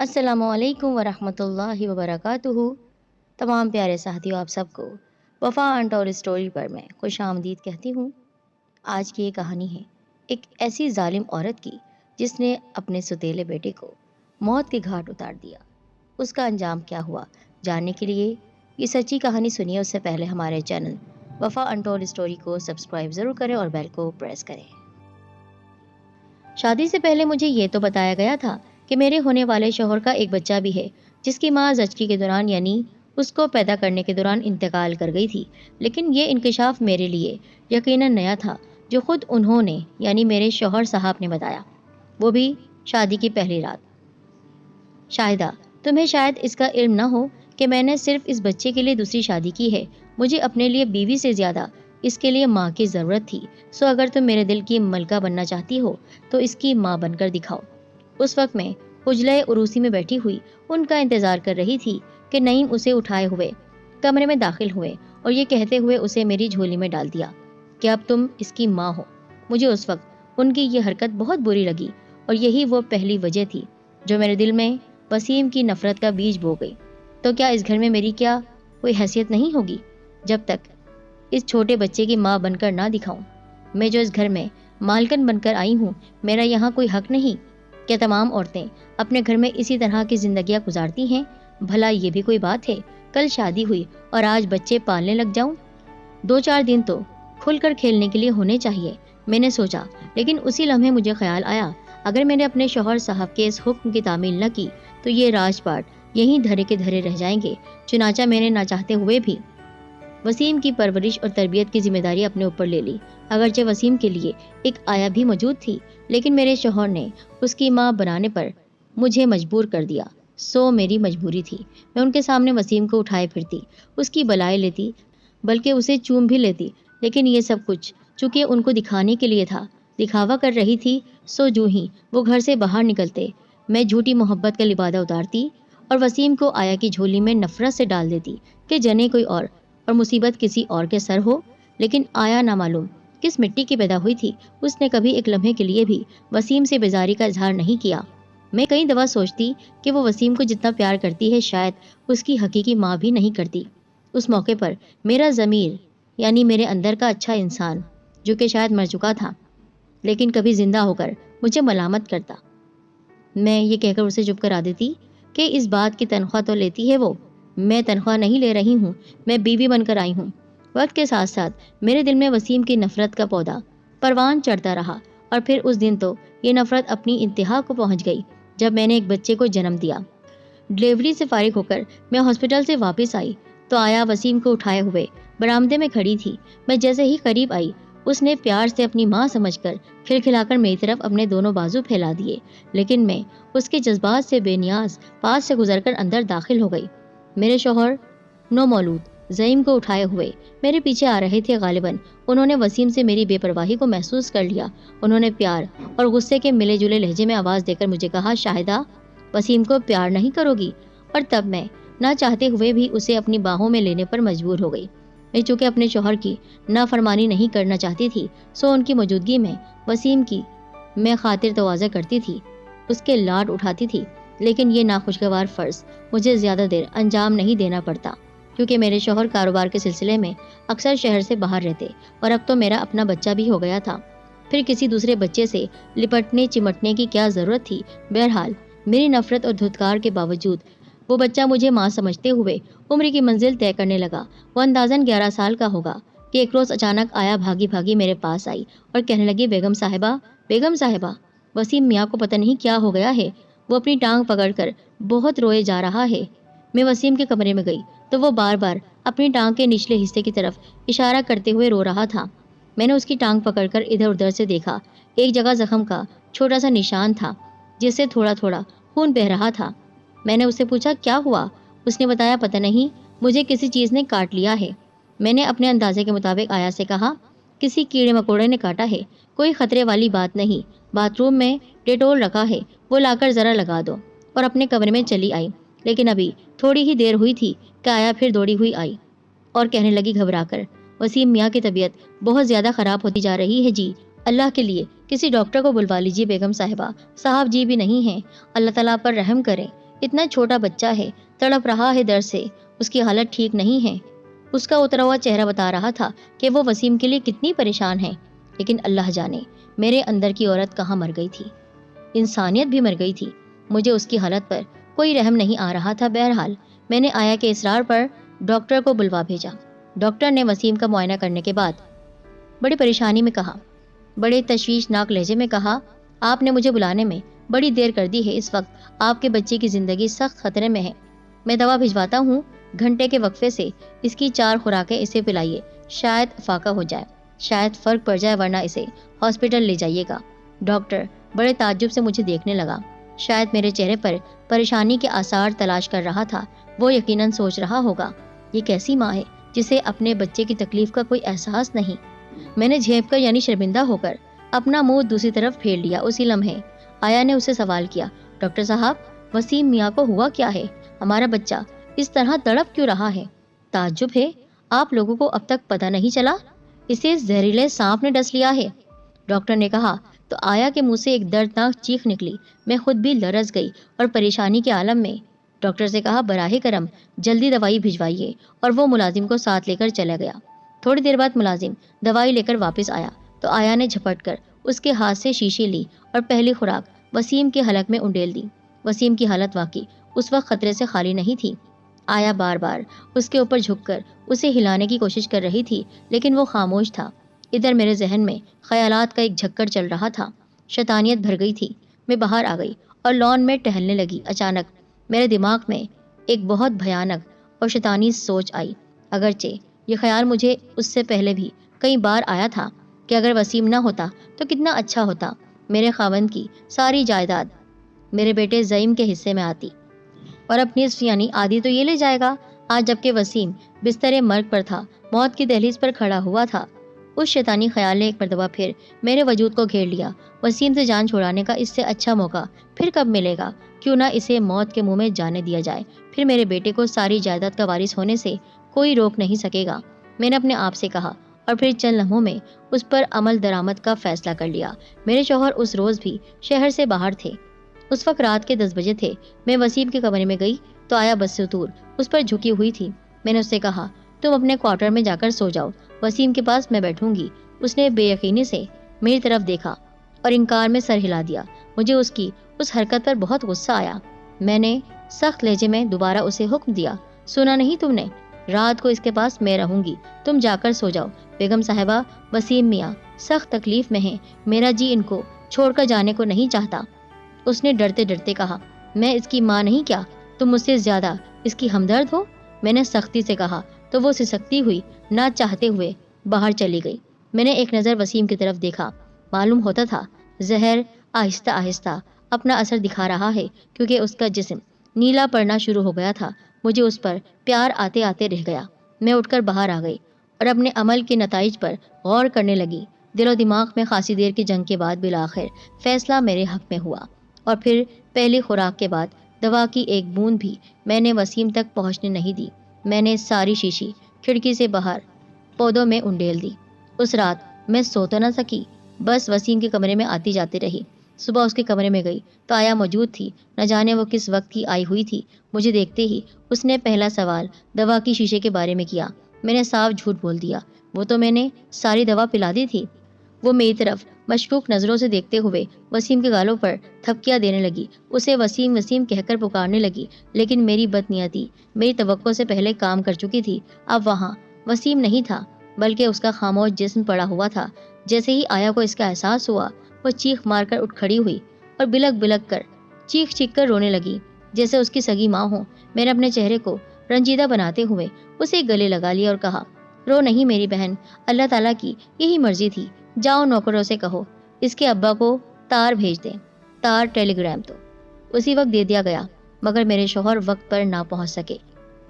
السلام علیکم ورحمۃ اللہ وبرکاتہ۔ تمام پیارے ساتھیوں، آپ سب کو وفا انٹور اسٹوری پر میں خوش آمدید کہتی ہوں۔ آج کی یہ کہانی ہے ایک ایسی ظالم عورت کی جس نے اپنے ستیلے بیٹے کو موت کے گھاٹ اتار دیا۔ اس کا انجام کیا ہوا، جاننے کے لیے یہ سچی کہانی سنیے۔ اس سے پہلے ہمارے چینل وفا انٹور اسٹوری کو سبسکرائب ضرور کریں اور بیل کو پریس کریں۔ شادی سے پہلے مجھے یہ تو بتایا گیا تھا کہ میرے ہونے والے شوہر کا ایک بچہ بھی ہے جس کی ماں زچگی کے دوران یعنی اس کو پیدا کرنے کے دوران انتقال کر گئی تھی۔ لیکن یہ انکشاف میرے لیے یقیناً نیا تھا، جو خود انہوں نے یعنی میرے شوہر صاحب نے بتایا، وہ بھی شادی کی پہلی رات۔ شاہدہ، تمہیں شاید اس کا علم نہ ہو کہ میں نے صرف اس بچے کے لیے دوسری شادی کی ہے۔ مجھے اپنے لیے بیوی سے زیادہ اس کے لیے ماں کی ضرورت تھی۔ سو اگر تم میرے دل کی ملکہ بننا چاہتی ہو تو اس کی ماں بن کر دکھاؤ۔ اس وقت میں حجرہ عروسی میں بیٹھی ہوئی ان کا انتظار کر رہی تھی کہ نعیم اسے اٹھائے ہوئے کمرے میں داخل ہوئے اور یہ کہتے ہوئے اسے میری جھولی میں ڈال دیا کہ اب تم اس کی ماں ہو۔ مجھے اس وقت ان کی یہ حرکت بہت بری لگی اور یہی وہ پہلی وجہ تھی جو میرے دل میں وسیم کی نفرت کا بیج بو گئی۔ تو کیا اس گھر میں میری کیا کوئی حیثیت نہیں ہوگی جب تک اس چھوٹے بچے کی ماں بن کر نہ دکھاؤں؟ میں جو اس گھر میں مالکن بن کر آئی ہوں، میرا یہاں کوئی حق نہیں؟ کیا تمام عورتیں اپنے گھر میں اسی طرح کی زندگیاں گزارتی ہیں؟ بھلا یہ بھی کوئی بات ہے؟ کل شادی ہوئی اور آج بچے پالنے لگ جاؤں؟ 2-4 دن تو کھل کر کھیلنے کے لیے ہونے چاہیے، میں نے سوچا۔ لیکن اسی لمحے مجھے خیال آیا، اگر میں نے اپنے شوہر صاحب کے اس حکم کی تعمیل نہ کی تو یہ راج پاٹ یہیں دھرے کے دھرے رہ جائیں گے۔ چنانچہ میں نے نہ چاہتے ہوئے بھی وسیم کی پرورش اور تربیت کی ذمہ داری اپنے اوپر لے لی۔ اگرچہ وسیم کے لیے ایک آیا بھی موجود تھی، لیکن میرے شوہر نے اس کی ماں بنانے پر مجھے مجبور کر دیا۔ سو میری مجبوری تھی، میں ان کے سامنے وسیم کو اٹھائے پھرتی، اس کی بلائے لیتی، بلکہ اسے چوم بھی لیتی۔ لیکن یہ سب کچھ چونکہ ان کو دکھانے کے لیے تھا، دکھاوا کر رہی تھی۔ سو جو ہی وہ گھر سے باہر نکلتے، میں جھوٹی محبت کا لبادہ اتارتی اور وسیم کو آیا کی جھولی میں نفرت سے ڈال دیتی کہ جنے کوئی اور مصیبت کسی اور کے سر ہو۔ لیکن آیا نہ معلوم کس مٹی کی پیدا ہوئی تھی، اس نے کبھی ایک لمحے کے لیے بھی وسیم سے بیزاری کا اظہار نہیں کیا۔ میں کئی دفعہ سوچتی کہ وہ وسیم کو جتنا پیار کرتی ہے شاید اس کی حقیقی ماں بھی نہیں کرتی۔ اس موقع پر میرا ضمیر یعنی میرے اندر کا اچھا انسان، جو کہ شاید مر چکا تھا لیکن کبھی زندہ ہو کر مجھے ملامت کرتا۔ میں یہ کہہ کر اسے چپ کرا دیتی کہ اس بات کی تنخواہ تو لیتی ہے وہ، میں تنخواہ نہیں لے رہی ہوں، میں بیوی بن کر آئی ہوں۔ وقت کے ساتھ ساتھ میرے دل میں وسیم کی نفرت کا پودا پروان چڑھتا رہا اور پھر اس دن تو یہ نفرت اپنی انتہا کو پہنچ گئی جب میں نے ایک بچے کو جنم دیا۔ ڈلیوری سے فارغ ہو کر میں ہاسپٹل سے واپس آئی تو آیا وسیم کو اٹھائے ہوئے برآمدے میں کھڑی تھی۔ میں جیسے ہی قریب آئی، اس نے پیار سے اپنی ماں سمجھ کر کھلکھلا کر میری طرف اپنے دونوں بازو پھیلا دیے، لیکن میں اس کے جذبات سے بے نیاز پاس سے گزر کر اندر داخل ہو گئی۔ میرے شوہر نومولود زعیم کو اٹھائے ہوئے میرے پیچھے آ رہے تھے۔ غالباً انہوں نے وسیم سے میری بے پرواہی کو محسوس کر لیا۔ انہوں نے پیار اور غصے کے ملے جلے لہجے میں آواز دے کر مجھے کہا، شاہدہ، وسیم کو پیار نہیں کرو گی؟ اور تب میں نہ چاہتے ہوئے بھی اسے اپنی باہوں میں لینے پر مجبور ہو گئی۔ میں چونکہ اپنے شوہر کی نافرمانی نہیں کرنا چاہتی تھی، سو ان کی موجودگی میں وسیم کی میں خاطر تواضع کرتی تھی، اس کے لاڈ اٹھاتی تھی۔ لیکن یہ ناخوشگوار فرض مجھے زیادہ دیر انجام نہیں دینا پڑتا، کیونکہ میرے شوہر کاروبار کے سلسلے میں اکثر شہر سے باہر رہتے اور اب تو میرا اپنا بچہ بھی ہو گیا تھا، پھر کسی دوسرے بچے سے لپٹنے چمٹنے کی کیا ضرورت تھی؟ بہرحال میری نفرت اور دھتکار کے باوجود وہ بچہ مجھے ماں سمجھتے ہوئے عمر کی منزل طے کرنے لگا۔ وہ اندازاً 11 سال کا ہوگا کہ ایک روز اچانک آیا بھاگی بھاگی میرے پاس آئی اور کہنے لگی، بیگم صاحبہ، بیگم صاحبہ، وسیم میاں کو پتہ نہیں کیا ہو گیا ہے، وہ اپنی ٹانگ پکڑ کر بہت روئے جا رہا ہے۔ میں وسیم کے کمرے میں گئی تو وہ بار بار اپنی ٹانگ کے نچلے حصے کی طرف اشارہ کرتے ہوئے رو رہا تھا۔ میں نے اس کی ٹانگ پکڑ کر ادھر ادھر سے دیکھا، ایک جگہ زخم کا چھوٹا سا نشان تھا جس سے تھوڑا تھوڑا خون بہہ رہا تھا۔ میں نے اس سے پوچھا، کیا ہوا؟ اس نے بتایا، پتہ نہیں، مجھے کسی چیز نے کاٹ لیا ہے۔ میں نے اپنے اندازے کے مطابق آیا سے کہا، کسی کیڑے مکوڑے نے کاٹا ہے، کوئی خطرے والی بات نہیں، باتھ روم میں ڈیٹول رکھا ہے، وہ لا کر ذرا لگا دو، اور اپنے کمرے میں چلی آئی۔ لیکن ابھی تھوڑی ہی دیر ہوئی تھی کہ آیا پھر دوڑی ہوئی آئی اور کہنے لگی گھبرا کر، وسیم میاں کی طبیعت بہت زیادہ خراب ہوتی جا رہی ہے جی، اللہ کے لیے کسی ڈاکٹر کو بلوا لیجیے بیگم صاحبہ، صاحب جی بھی نہیں ہیں، اللہ تعالیٰ پر رحم کریں، اتنا چھوٹا بچہ ہے، تڑپ رہا ہے درد سے، اس کی حالت ٹھیک نہیں ہے۔ اس کا اترا ہوا چہرہ بتا رہا تھا کہ وہ وسیم کے لیے کتنی پریشان ہے، لیکن اللہ جانے میرے اندر کی عورت کہاں مر گئی تھی، انسانیت بھی مر گئی تھی۔ مجھے اس کی حالت پر کوئی رحم نہیں آ رہا تھا۔ بہرحال میں نے آیا کے اصرار پر ڈاکٹر کو بلوا بھیجا۔ ڈاکٹر نے وسیم کا معائنہ کرنے کے بعد بڑی پریشانی میں کہا، بڑے تشویشناک لہجے میں کہا، آپ نے مجھے بلانے میں بڑی دیر کر دی ہے، اس وقت آپ کے بچے کی زندگی سخت خطرے میں ہے۔ میں دوا بھجواتا ہوں، گھنٹے کے وقفے سے اس کی 4 خوراکیں اسے پلائیے، شاید فاقہ ہو جائے، شاید فرق پڑ جائے، ورنہ اسے ہاسپٹل لے جائیے گا۔ ڈاکٹر بڑے تعجب سے مجھے دیکھنے لگا، شاید میرے چہرے پر پریشانی کے آثار تلاش کر رہا تھا۔ وہ یقیناً سوچ رہا ہوگا، یہ کیسی ماں ہے جسے اپنے بچے کی تکلیف کا کوئی احساس نہیں۔ میں نے جھیپ کر یعنی شرمندہ ہو کر اپنا منہ دوسری طرف پھیر لیا۔ اسی لمحے آیا نے اسے سوال کیا، ڈاکٹر صاحب وسیم میاں کو ہوا کیا ہے؟ ہمارا بچہ اس طرح تڑپ کیوں رہا ہے؟ تعجب ہے، آپ لوگوں کو اب تک پتہ نہیں چلا؟ اسے زہریلے سانپ نے ڈس لیا ہے، ڈاکٹر نے کہا تو آیا کے منہ سے ایک دردناک چیخ نکلی۔ میں خود بھی لرز گئی اور پریشانی کے عالم میں ڈاکٹر سے کہا، براہ کرم جلدی دوائی بھجوائیے، اور وہ ملازم کو ساتھ لے کر چلا گیا۔ تھوڑی دیر بعد ملازم دوائی لے کر واپس آیا تو آیا نے جھپٹ کر اس کے ہاتھ سے شیشی لی اور پہلی خوراک وسیم کے حلق میں انڈیل دی۔ وسیم کی حالت واقعی اس وقت خطرے سے خالی نہیں تھی۔ آیا بار بار اس کے اوپر جھک کر اسے ہلانے کی کوشش کر رہی تھی، لیکن وہ خاموش تھا۔ ادھر میرے ذہن میں خیالات کا ایک جھکڑ چل رہا تھا، شیطانیت بھر گئی تھی۔ میں باہر آ گئی اور لان میں ٹہلنے لگی۔ اچانک میرے دماغ میں ایک بہت بھیانک اور شیطانی سوچ آئی، اگرچہ یہ خیال مجھے اس سے پہلے بھی کئی بار آیا تھا کہ اگر وسیم نہ ہوتا تو کتنا اچھا ہوتا، میرے خاوند کی ساری جائیداد میرے بیٹے زعیم کے حصے میں آتی، اور اب نصف یعنی آدھی تو یہ لے جائے گا۔ آج جبکہ وسیم بستر مرگ پر تھا، موت کی دہلیز پر کھڑا ہوا تھا، اس شیطانی خیال نے ایک مرتبہ پھر میرے وجود کو گھیر لیا۔ وسیم سے جان چھڑانے کا اس سے اچھا موقع پھر کب ملے گا؟ کیوں نہ اسے موت کے منہ میں جانے دیا جائے، پھر میرے بیٹے کو ساری جائیداد کا وارث ہونے سے کوئی روک نہیں سکے گا، میں نے اپنے آپ سے کہا، اور پھر چند لمحوں میں اس پر عمل درآمد کا فیصلہ کر لیا۔ میرے شوہر اس روز بھی شہر سے باہر تھے۔ اس وقت رات کے 10 بجے تھے۔ میں وسیم کے کمرے میں گئی تو آیا بدستور اس پر جھکی ہوئی تھی۔ میں نے اس سے کہا، تم اپنے کوارٹر میں جا کر سو جاؤ، وسیم کے پاس میں بیٹھوں گی۔ اس نے بے یقینی سے میری طرف دیکھا اور انکار میں سر ہلا دیا۔ مجھے اس کی اس حرکت پر بہت غصہ آیا۔ میں نے سخت لہجے میں دوبارہ اسے حکم دیا، سنا نہیں تم نے؟ رات کو اس کے پاس میں رہوں گی، تم جا کر سو جاؤ۔ بیگم صاحبہ، وسیم میاں سخت تکلیف میں ہیں، میرا جی ان کو چھوڑ کر جانے کو نہیں چاہتا۔ اس نے ڈرتے ڈرتے کہا، میں اس کی ماں نہیں کیا؟ تم مجھ سے زیادہ اس کی ہمدرد ہو؟ میں نے سختی سے کہا تو وہ سسکتی ہوئی نہ چاہتے ہوئے باہر چلی گئی۔ میں نے ایک نظر وسیم کی طرف دیکھا، معلوم ہوتا تھا زہر آہستہ آہستہ اپنا اثر دکھا رہا ہے، کیونکہ اس کا جسم نیلا پڑنا شروع ہو گیا تھا۔ مجھے اس پر پیار آتے آتے رہ گیا۔ میں اٹھ کر باہر آ گئی اور اپنے عمل کے نتائج پر غور کرنے لگی۔ دل و دماغ میں خاصی دیر کی جنگ کے بعد بالآخر فیصلہ میرے حق میں ہوا، اور پھر پہلی خوراک کے بعد دوا کی ایک بوند بھی میں نے وسیم تک پہنچنے نہیں دی۔ میں نے ساری شیشی کھڑکی سے باہر پودوں میں انڈیل دی۔ اس رات میں سو تو نہ سکی، بس وسیم کے کمرے میں آتی جاتی رہی۔ صبح اس کے کمرے میں گئی تو آیا موجود تھی، نہ جانے وہ کس وقت کی آئی ہوئی تھی۔ مجھے دیکھتے ہی اس نے پہلا سوال دوا کی شیشے کے بارے میں کیا۔ میں نے صاف جھوٹ بول دیا، وہ تو میں نے ساری دوا پلا دی تھی۔ وہ میری طرف مشکوک نظروں سے دیکھتے ہوئے وسیم کے گالوں پر تھپکیاں دینے لگی، اسے وسیم وسیم کہہ کر پکارنے لگی، لیکن میری بدنیتی میری توقع سے پہلے کام کر چکی تھی۔ اب وہاں وسیم نہیں تھا، بلکہ اس کا خاموش جسم پڑا ہوا تھا۔ جیسے ہی آیا کو اس کا احساس ہوا، وہ چیخ مار کر اٹھ کھڑی ہوئی اور بلک بلک کر چیخ چیخ کر رونے لگی، جیسے اس کی سگی ماں ہو۔ میں نے اپنے چہرے کو رنجیدہ بناتے ہوئے اسے گلے لگا لیا اور کہا، رو نہیں میری بہن، اللہ تعالیٰ کی یہی مرضی تھی، جاؤ نوکروں سے کہو اس کے ابا کو تار بھیج دیں۔ تار ٹیلی گرام تو اسی وقت دے دیا گیا، مگر میرے شوہر وقت پر نہ پہنچ سکے۔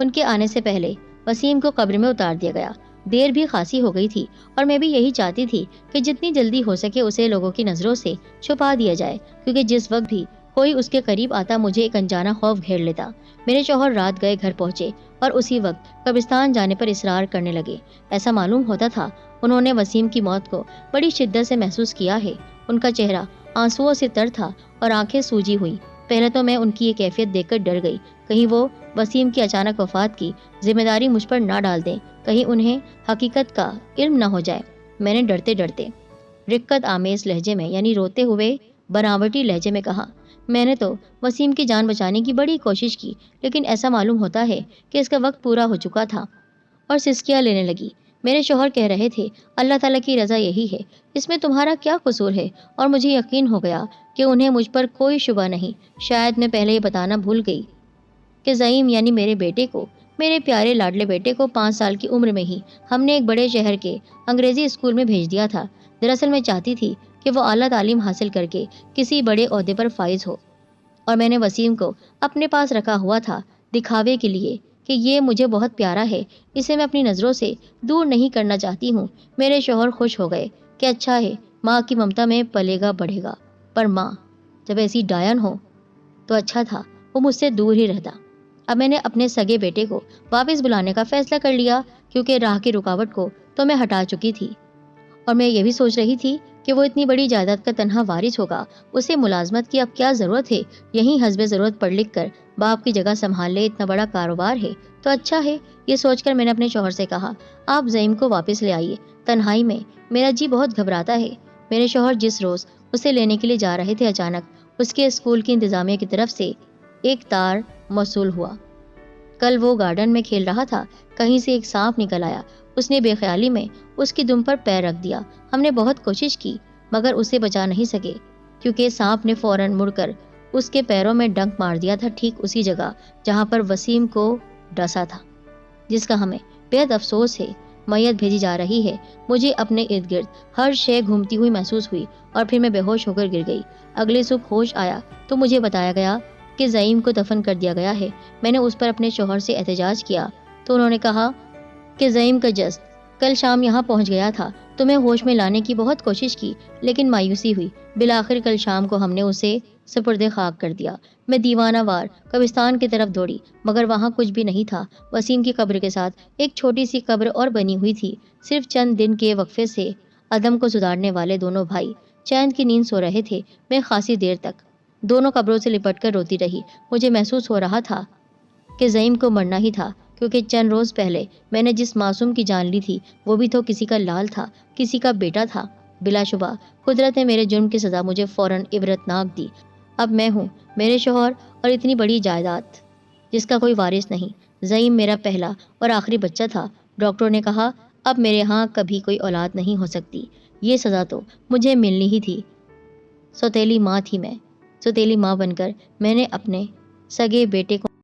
ان کے آنے سے پہلے وسیم کو قبر میں اتار دیا گیا۔ دیر بھی خاصی ہو گئی تھی، اور میں بھی یہی چاہتی تھی کہ جتنی جلدی ہو سکے اسے لوگوں کی نظروں سے چھپا دیا جائے، کیونکہ جس وقت بھی کوئی اس کے قریب آتا مجھے ایک انجانا خوف گھیر لیتا۔ میرے شوہر رات گئے گھر پہنچے اور اسی وقت قبرستان جانے پر اصرار کرنے لگے۔ ایسا معلوم ہوتا تھا انہوں نے وسیم کی موت کو بڑی شدت سے محسوس کیا ہے۔ ان کا چہرہ آنسوؤں سے تر تھا اور آنکھیں سوجی ہوئی۔ پہلے تو میں ان کی یہ کیفیت دیکھ کر ڈر گئی، کہیں وہ وسیم کی اچانک وفات کی ذمہ داری مجھ پر نہ ڈال دیں، کہیں انہیں حقیقت کا علم نہ ہو جائے۔ میں نے ڈرتے ڈرتے رقت آمیز لہجے میں یعنی روتے ہوئے بناوٹی لہجے میں کہا، میں نے تو وسیم کی جان بچانے کی بڑی کوشش کی، لیکن ایسا معلوم ہوتا ہے کہ اس کا وقت پورا ہو چکا تھا۔ اور سسکیاں لینے لگی۔ میرے شوہر کہہ رہے تھے، اللہ تعالیٰ کی رضا یہی ہے، اس میں تمہارا کیا قصور ہے؟ اور مجھے یقین ہو گیا کہ انہیں مجھ پر کوئی شبہ نہیں۔ شاید میں پہلے یہ بتانا بھول گئی کہ زعیم یعنی میرے بیٹے کو، میرے پیارے لاڈلے بیٹے کو 5 سال کی عمر میں ہی ہم نے ایک بڑے شہر کے انگریزی اسکول میں بھیج دیا تھا۔ دراصل میں چاہتی تھی کہ وہ اعلیٰ تعلیم حاصل کر کے کسی بڑے عہدے پر فائز ہو، اور میں نے وسیم کو اپنے پاس رکھا ہوا تھا دکھاوے کے لیے کہ یہ مجھے بہت پیارا ہے، اسے میں اپنی نظروں سے دور نہیں کرنا چاہتی ہوں۔ میرے شوہر خوش ہو گئے کہ اچھا ہے، ماں کی ممتا میں پلے گا بڑھے گا، پر ماں جب ایسی ڈائن ہو تو اچھا تھا وہ مجھ سے دور ہی رہتا۔ اب میں نے اپنے سگے بیٹے کو واپس بلانے کا فیصلہ کر لیا، کیونکہ راہ کی رکاوٹ کو تو میں ہٹا چکی تھی، اور میں یہ بھی سوچ رہی تھی کہ وہ اتنی بڑی جائیداد کا تنہا وارث ہوگا، اسے ملازمت کی اب کیا ضرورت ہے، یہیں حسب ضرورت پڑھ لکھ کر باپ کی جگہ سنبھال لے، اتنا بڑا کاروبار ہے تو اچھا ہے۔ یہ سوچ کر میں نے اپنے شوہر سے کہا، آپ زعیم کو واپس لے آئیے، تنہائی میں میرا جی بہت گھبراتا ہے۔ میرے شوہر جس روز اسے لینے کے لیے جا رہے تھے، اچانک اس کے اسکول کی انتظامیہ کی طرف سے ایک تار موصول ہوا۔ کل وہ گارڈن میں کھیل رہا تھا، کہیں سے ایک سانپ نکل آیا، اس نے بے خیالی میں اس کی دم پر پیر رکھ دیا۔ ہم نے بہت کوشش کی مگر اسے بچا نہیں سکے، کیونکہ سانپ نے فوراً مڑ کر اس کے پیروں میں ڈنک مار دیا تھا، ٹھیک اسی جگہ جہاں پر وسیم کو ڈسا تھا، جس کا ہمیں بےحد افسوس ہے۔ میت بھیجی جا رہی ہے۔ مجھے اپنے ارد گرد ہر شے گھومتی ہوئی محسوس ہوئی، اور پھر میں بے ہوش ہو کر گر گئی۔ اگلی صبح ہوش آیا تو مجھے بتایا گیا کہ زعیم کو دفن کر دیا گیا ہے۔ میں نے اس پر اپنے شوہر سے احتجاج کیا تو انہوں نے کہا کہ زعیم کا جسد کل شام یہاں پہنچ گیا تھا، تمہیں ہوش میں لانے کی بہت کوشش کی لیکن مایوسی ہوئی، بالآخر کل شام کو ہم نے اسے سپرد خاک کر دیا۔ میں دیوانہ وار قبرستان کی طرف دوڑی مگر وہاں کچھ بھی نہیں تھا۔ وسیم کی قبر کے ساتھ ایک چھوٹی سی قبر اور بنی ہوئی تھی۔ صرف چند دن کے وقفے سے عدم کو سدھارنے والے دونوں بھائی چین کی نیند سو رہے تھے۔ میں خاصی دیر تک دونوں قبروں سے لپٹ کر روتی رہی۔ مجھے محسوس ہو رہا تھا کہ زعیم کو مرنا ہی تھا، کیونکہ چند روز پہلے میں نے جس معصوم کی جان لی تھی وہ بھی تو کسی کا لال تھا، کسی کا بیٹا تھا۔ بلا شبہ قدرت نے میرے جرم کی سزا مجھے فوراً عبرتناک دی۔ اب میں ہوں، میرے شوہر اور اتنی بڑی جائیداد جس کا کوئی وارث نہیں۔ زعیم میرا پہلا اور آخری بچہ تھا۔ ڈاکٹروں نے کہا اب میرے ہاں کبھی کوئی اولاد نہیں ہو سکتی۔ یہ سزا تو مجھے ملنی ہی تھی۔ سوتیلی ماں تھی میں۔ سوتیلی ماں بن کر میں نے اپنے سگے بیٹے کو